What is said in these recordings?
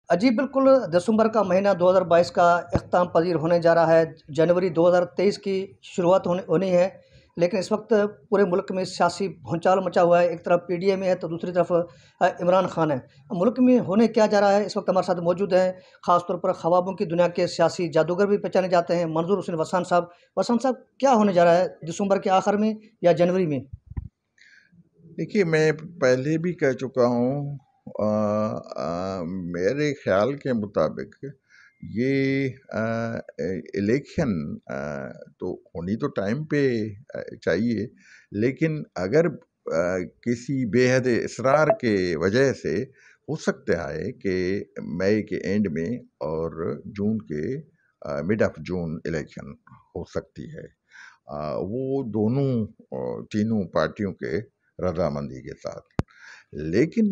जी, बिल्कुल, दिसंबर का महीना 2022 का इख्ताम पज़ीर होने जा रहा है। जनवरी 2023 की शुरुआत होनी होनी है, लेकिन इस वक़्त पूरे मुल्क में सियासी भूचाल मचा हुआ है। एक तरफ पीडीएम है, तो दूसरी तरफ इमरान खान है। मुल्क में होने क्या जा रहा है, इस वक़्त हमारे साथ मौजूद हैं, ख़ास तौर पर ख्वाबों की दुनिया के सियासी जादूगर भी पहचाने जाते हैं, मंजूर हुसैन वसान साहब। वसान साहब, क्या होने जा रहा है दिसंबर के आखिर में या जनवरी में? देखिए, मैं पहले भी कह चुका हूँ, मेरे ख्याल के मुताबिक ये इलेक्शन तो होनी तो टाइम पे चाहिए, लेकिन अगर किसी बेहद इसरार के वजह से हो सकता है कि मई के एंड में और जून के मिड ऑफ जून इलेक्शन हो सकती है। वो दोनों तीनों पार्टियों के रजामंदी के साथ। लेकिन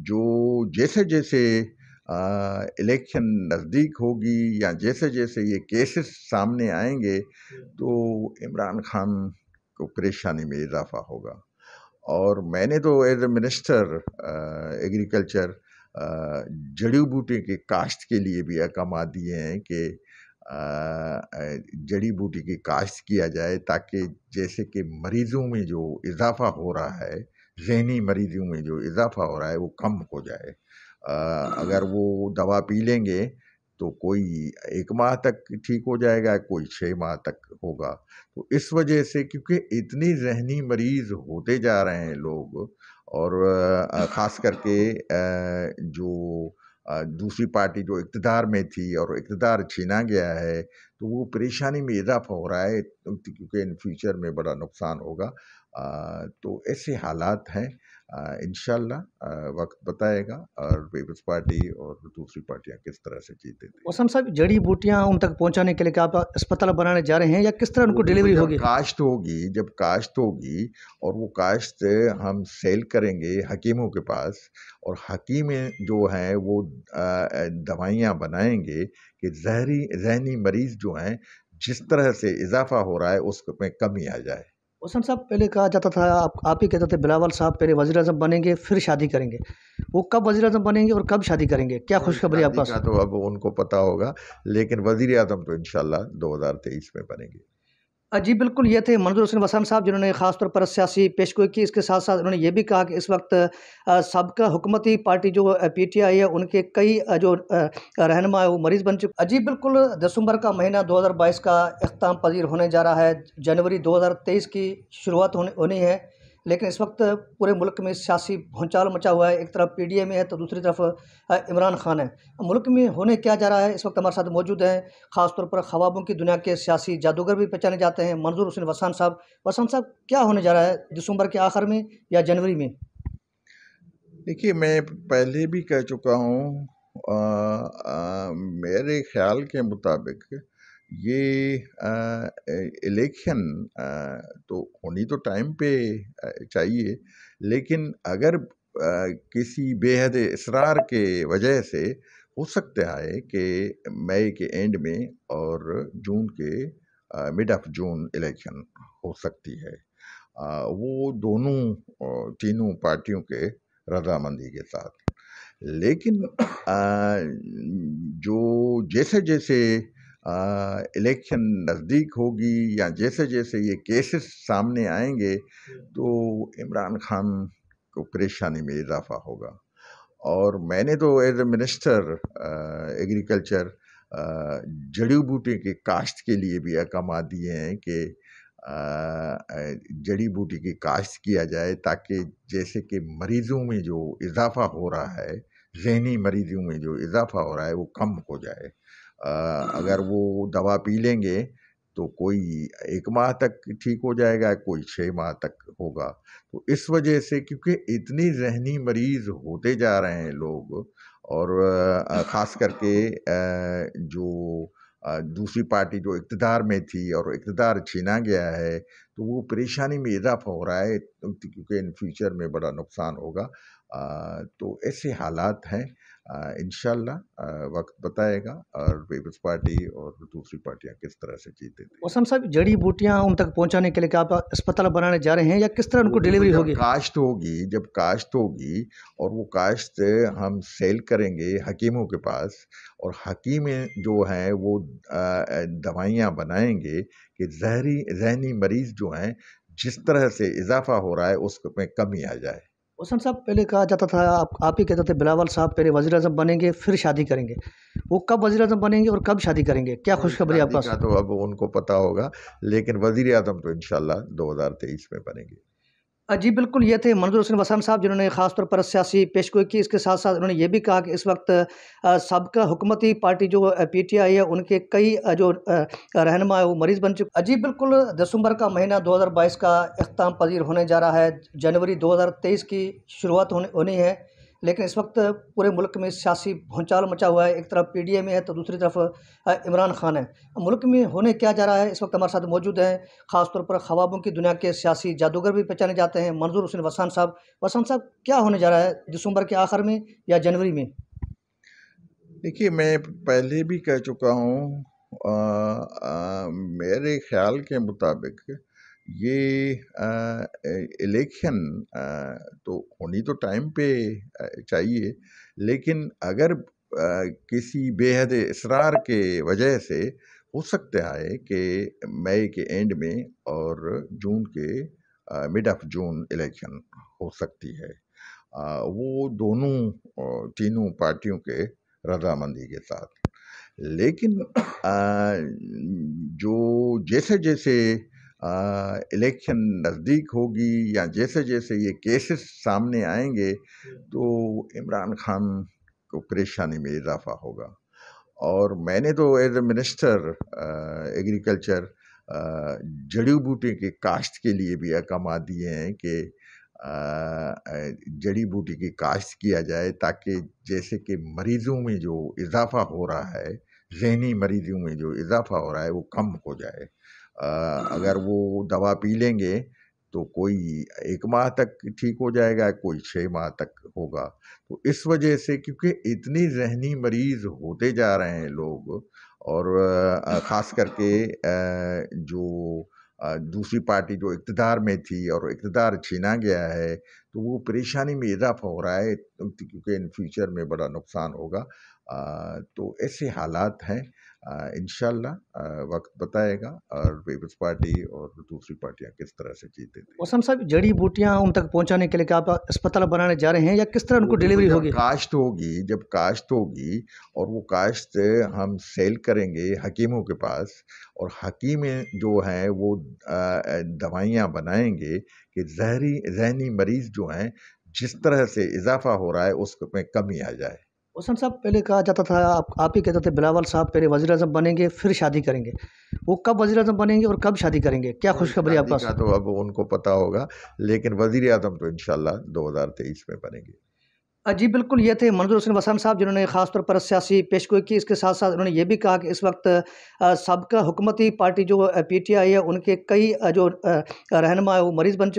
जो जैसे-जैसे इलेक्शन नज़दीक होगी या जैसे-जैसे ये केसेस सामने आएँगे, तो इमरान खान को परेशानी में इज़ाफ़ा होगा। और मैंने तो एज़ अ मिनिस्टर एग्रीकल्चर जड़ी-बूटी की काश्त के लिए भी अहकामात दिए हैं कि जड़ी-बूटी की काश्त किया जाए, ताकि जैसे कि मरीज़ों में जो इज़ाफ़ा हो रहा है, ज़हनी मरीज़ों में जो इज़ाफ़ा हो रहा है, वो कम हो जाए। अगर वो दवा पी लेंगे, तो कोई 1 माह तक ठीक हो जाएगा, कोई 6 माह तक होगा। तो इस वजह से, क्योंकि इतनी ज़हनी मरीज़ होते जा रहे हैं लोग, और ख़ास करके जो दूसरी पार्टी जो इक़्तिदार में थी और इक़्तिदार छीना गया है, तो वो परेशानी में इज़ाफ़ा हो रहा है, क्योंकि इन फ्यूचर में बड़ा नुकसान होगा। तो ऐसे हालात हैं। इंशाअल्लाह वक़्त बताएगा और पीपल्स पार्टी और दूसरी पार्टियाँ किस तरह से जीतेती हैं। वसान साहब, जड़ी-बूटियाँ उन तक पहुँचाने के लिए क्या आप अस्पताल बनाने जा रहे हैं या किस तरह वो उनको देखो, डिलीवरी होगी? जब काश्त होगी और वो काश्त हम सेल करेंगे हकीमों के पास, और हकीम जो हैं वो दवाइयाँ बनाएँगे कि ज़हनी मरीज़ जो हैं, जिस तरह से इज़ाफ़ा हो रहा है उसमें कमी आ जाए। वसंत साहब, पहले कहा जाता था, आप ही कहते थे, बिलावल साहब पहले वज़ीर-ए-आज़म बनेंगे फिर शादी करेंगे। वो कब वज़ीर-ए-आज़म बनेंगे और कब शादी करेंगे? क्या खुशखबरी है आपके शादी पास? का तो अब उनको पता होगा, लेकिन वज़ीर-ए-आज़म तो इंशाअल्लाह 2023 में बनेंगे। जी, बिल्कुल, ये थे मंजूर हुसैन वसान साहब, जिन्होंने ख़ास तौर पर सियासी पेशगोई की। इसके साथ-साथ उन्होंने ये भी कहा कि इस वक़्त साबका हुकूमती पार्टी जो पीटीआई है, उनके कई जो रहनुमा है, वो मरीज़ बन चुके। जी, बिल्कुल, दिसंबर का महीना 2022 का इख्ताम पज़ीर होने जा रहा है। जनवरी 2023 की शुरुआत होनी होनी है, लेकिन इस वक़्त पूरे मुल्क में सियासी भूचाल मचा हुआ है। एक तरफ पीडीएम है, तो दूसरी तरफ इमरान खान है। मुल्क में होने क्या जा रहा है, इस वक़्त हमारे साथ मौजूद हैं, ख़ास तौर पर ख्वाबों की दुनिया के सियासी जादूगर भी पहचाने जाते हैं, मंजूर हुसैन वसान साहब। वसान साहब, क्या होने जा रहा है दिसंबर के आखिर में या जनवरी में? देखिए, मैं पहले भी कह चुका हूँ, मेरे ख़्याल के मुताबिक ये इलेक्शन तो होनी तो टाइम पे चाहिए, लेकिन अगर किसी बेहद इसरार के वजह से हो सकता है कि मई के एंड में और जून के मिड ऑफ जून इलेक्शन हो सकती है। वो दोनों तीनों पार्टियों के रजामंदी के साथ। लेकिन जो जैसे-जैसे इलेक्शन नज़दीक होगी या जैसे-जैसे ये केसेस सामने आएँगे, तो इमरान खान को परेशानी में इज़ाफ़ा होगा। और मैंने तो एज़ अ मिनिस्टर एग्रीकल्चर जड़ी-बूटी की काश्त के लिए भी अहकामात दिए हैं कि जड़ी-बूटी की काश्त किया जाए, ताकि जैसे कि मरीज़ों में जो इज़ाफ़ा हो रहा है, ज़हनी मरीज़ों में जो इज़ाफ़ा हो रहा है, वो कम हो जाए। अगर वो दवा पी लेंगे, तो कोई 1 माह तक ठीक हो जाएगा, कोई 6 माह तक होगा। तो इस वजह से, क्योंकि इतनी ज़हनी मरीज़ होते जा रहे हैं लोग, और ख़ास करके जो दूसरी पार्टी जो इक़्तिदार में थी और इक़्तिदार छीना गया है, तो वो परेशानी में इज़ाफ़ा हो रहा है, क्योंकि इन फ्यूचर में बड़ा नुकसान होगा। तो ऐसे हालात हैं। इंशाल्लाह वक्त बताएगा और पीपल्स पार्टी और दूसरी पार्टियां किस तरह से जीते थे। वसंत साहब, जड़ी बूटियाँ उन तक पहुँचाने के लिए क्या आप अस्पताल बनाने जा रहे हैं या किस तरह वो उनको देखो डिलीवरी होगी? जब काश्त होगी और वो काश्त हम सेल करेंगे हकीमों के पास, और हकीम जो हैं वो दवाइयाँ बनाएंगे कि ज़हनी मरीज़ जो हैं जिस तरह से इज़ाफ़ा हो रहा है उसमें कमी आ जाए। वसंत साहब, पहले कहा जाता था, आप ही कहते थे, बिलावल साहब पहले वज़ीर-ए-आज़म बनेंगे फिर शादी करेंगे। वो कब वज़ीर-ए-आज़म बनेंगे और कब शादी करेंगे? क्या और खुशखबरी है आपके शादी पास? का तो अब उनको पता होगा, लेकिन वज़ीर-ए-आज़म तो इंशाल्लाह 2023 में बनेंगे। जी बिल्कुल, ये थे मंजूर हुसैन वसान साहब, जिन्होंने ख़ास तौर पर सियासी पेशगोई की। इसके साथ-साथ उन्होंने ये भी कहा कि इस वक़्त साबका हुकूमती पार्टी जो पीटीआई है, उनके कई रहनुमा है, वो मरीज़ बन चुके। जी बिल्कुल, दिसंबर का महीना 2022 का इख्तिताम पज़ीर होने जा रहा है। जनवरी 2023 की शुरुआत होनी होनी है। लेकिन इस वक़्त पूरे मुल्क में सियासी भूचाल मचा हुआ है। एक तरफ पीडीएम है, तो दूसरी तरफ इमरान खान है। मुल्क में होने क्या जा रहा है, इस वक़्त हमारे साथ मौजूद हैं, ख़ास तौर पर ख्वाबों की दुनिया के सियासी जादूगर भी पहचाने जाते हैं, मंजूर हुसैन वसान साहब। वसान साहब, क्या होने जा रहा है दिसंबर के आखिर में या जनवरी में? देखिए, मैं पहले भी कह चुका हूँ, मेरे ख्याल के मुताबिक ये इलेक्शन तो होनी तो टाइम पे चाहिए, लेकिन अगर किसी बेहद इसरार के वजह से हो सकता है कि मई के एंड में और जून के मिड ऑफ जून इलेक्शन हो सकती है। वो दोनों तीनों पार्टियों के रजामंदी के साथ। लेकिन जो जैसे-जैसे इलेक्शन नज़दीक होगी या जैसे-जैसे ये केसेस सामने आएँगे, तो इमरान खान को परेशानी में इज़ाफ़ा होगा। और मैंने तो एज़ अ मिनिस्टर एग्रीकल्चर जड़ी-बूटी की काश्त के लिए भी अहकामात दिए हैं कि जड़ी-बूटी की काश्त किया जाए, ताकि जैसे कि मरीज़ों में जो इज़ाफ़ा हो रहा है, ज़हनी मरीज़ों में जो इज़ाफ़ा हो रहा है, वो कम हो जाए। अगर वो दवा पी लेंगे, तो कोई 1 माह तक ठीक हो जाएगा, कोई 6 माह तक होगा। तो इस वजह से, क्योंकि इतनी ज़हनी मरीज़ होते जा रहे हैं लोग, और ख़ास करके जो दूसरी पार्टी जो इक़्तिदार में थी और इक़्तिदार छीना गया है, तो वो परेशानी में इज़ाफ़ा हो रहा है, क्योंकि इन फ्यूचर में बड़ा नुकसान होगा। तो ऐसे हालात हैं। इंशाल्लाह वक्त बताएगा और पीपल्स पार्टी और दूसरी पार्टियां किस तरह से जीते थे। वसंत साहब, जड़ी बूटियाँ उन तक पहुँचाने के लिए क्या आप अस्पताल बनाने जा रहे हैं या किस तरह वो उनको देखो डिलीवरी होगी? जब काश्त होगी और वो काश्त हम सेल करेंगे हकीमों के पास, और हकीम जो हैं वो दवाइयाँ बनाएंगे कि ज़हनी मरीज़ जो हैं जिस तरह से इज़ाफ़ा हो रहा है उसमें कमी आ जाए। वसंत साहब, पहले कहा जाता था, आप ही कहते थे, बिलावल साहब पहले वज़ीर-ए-आज़म बनेंगे फिर शादी करेंगे। वो कब वज़ीर-ए-आज़म बनेंगे और कब शादी करेंगे? क्या और खुशखबरी है आपके शादी पास? का तो अब उनको पता होगा, लेकिन वज़ीर-ए-आज़म तो इंशाल्लाह 2023 में बनेंगे। जी बिल्कुल, ये थे मंजूर हुसैन वसान साहब, जिन्होंने ख़ास तौर पर सियासी पेशगोई की। इसके साथ-साथ उन्होंने ये भी कहा कि इस वक़्त साबका हुकूमती पार्टी जो पीटीआई है, उनके कई रहनुमा है, वो मरीज़ बन चुके।